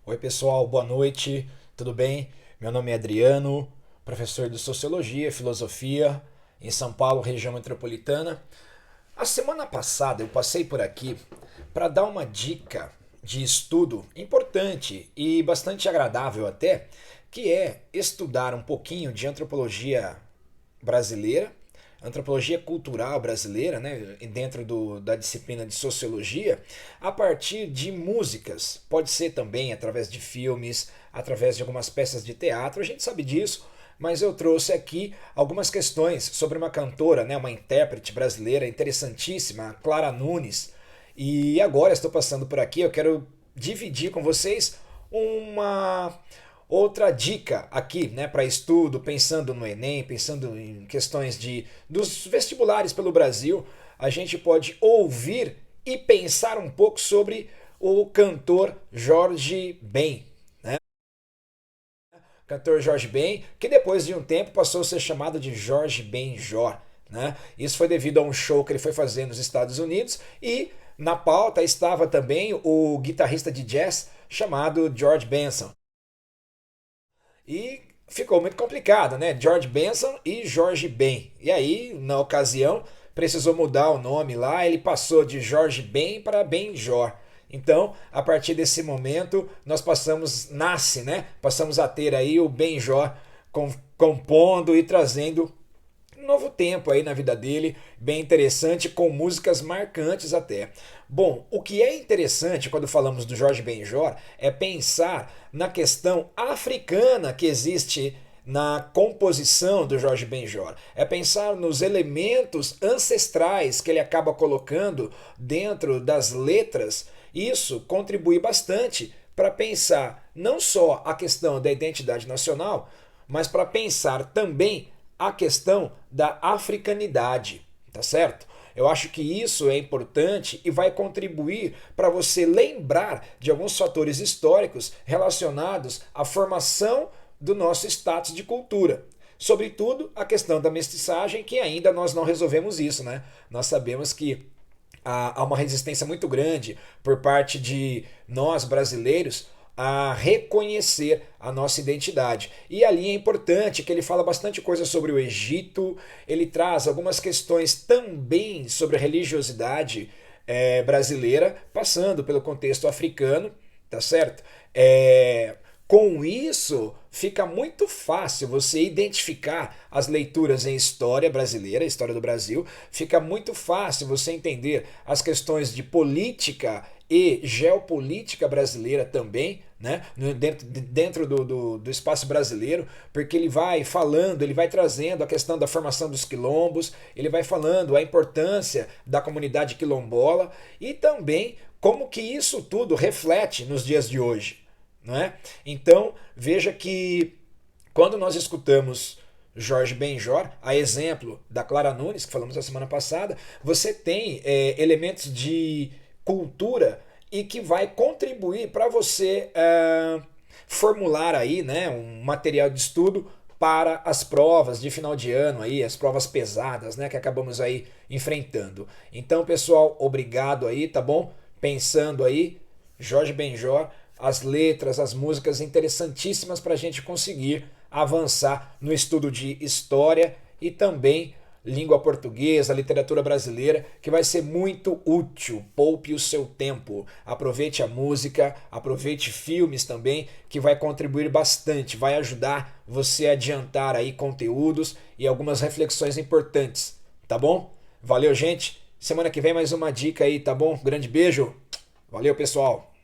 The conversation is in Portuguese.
Oi, pessoal, boa noite, tudo bem? Meu nome é Adriano, professor de Sociologia e Filosofia em São Paulo, região metropolitana. A semana passada eu passei por aqui para dar uma dica de estudo importante e bastante agradável até, que é estudar um pouquinho de antropologia brasileira, antropologia cultural brasileira, né, dentro da disciplina de sociologia, a partir de músicas. Pode ser também através de filmes, através de algumas peças de teatro, a gente sabe disso, mas eu trouxe aqui algumas questões sobre uma cantora, né, uma intérprete brasileira interessantíssima, a Clara Nunes. E agora estou passando por aqui, eu quero dividir com vocês uma outra dica aqui, né, para estudo, pensando no Enem, pensando em questões dos vestibulares pelo Brasil, a gente pode ouvir e pensar um pouco sobre o cantor Jorge Ben, né? Cantor Jorge Ben, que depois de um tempo passou a ser chamado de Jorge Benjor, né? Isso foi devido a um show que ele foi fazer nos Estados Unidos e na pauta estava também o guitarrista de jazz chamado George Benson. E ficou muito complicado, né? George Benson e Jorge Ben. E aí, na ocasião, precisou mudar o nome lá, ele passou de Jorge Ben para Benjor. Então, a partir desse momento, nós nasce, né? Passamos a ter aí o Benjor compondo e trazendo um novo tempo aí na vida dele, bem interessante, com músicas marcantes até. Bom, o que é interessante quando falamos do Jorge Benjor é pensar na questão africana que existe na composição do Jorge Benjor. É pensar nos elementos ancestrais que ele acaba colocando dentro das letras. Isso contribui bastante para pensar não só a questão da identidade nacional, mas para pensar também a questão da africanidade, tá certo? Eu acho que isso é importante e vai contribuir para você lembrar de alguns fatores históricos relacionados à formação do nosso status de cultura. Sobretudo a questão da mestiçagem, que ainda nós não resolvemos isso, né? Nós sabemos que há uma resistência muito grande por parte de nós brasileiros a reconhecer a nossa identidade. E ali é importante que ele fala bastante coisa sobre o Egito, ele traz algumas questões também sobre a religiosidade brasileira, passando pelo contexto africano, tá certo? Com isso, fica muito fácil você identificar as leituras em história brasileira, história do Brasil, fica muito fácil você entender as questões de política e geopolítica brasileira também, né? Dentro do espaço brasileiro, porque ele vai falando, ele vai trazendo a questão da formação dos quilombos, ele vai falando a importância da comunidade quilombola e também como que isso tudo reflete nos dias de hoje. Não é? Então, veja que quando nós escutamos Jorge Benjor, a exemplo da Clara Nunes, que falamos na semana passada, você tem elementos de cultura e que vai contribuir para você formular aí, né, um material de estudo para as provas de final de ano aí, as provas pesadas, né, que acabamos aí enfrentando. Então, pessoal, obrigado aí, tá bom? Pensando aí, Jorge Benjor, as letras, as músicas interessantíssimas para a gente conseguir avançar no estudo de história e também língua portuguesa, literatura brasileira, que vai ser muito útil. Poupe o seu tempo. Aproveite a música, aproveite filmes também, que vai contribuir bastante, vai ajudar você a adiantar aí conteúdos e algumas reflexões importantes, tá bom? Valeu, gente. Semana que vem mais uma dica aí, tá bom? Grande beijo. Valeu, pessoal.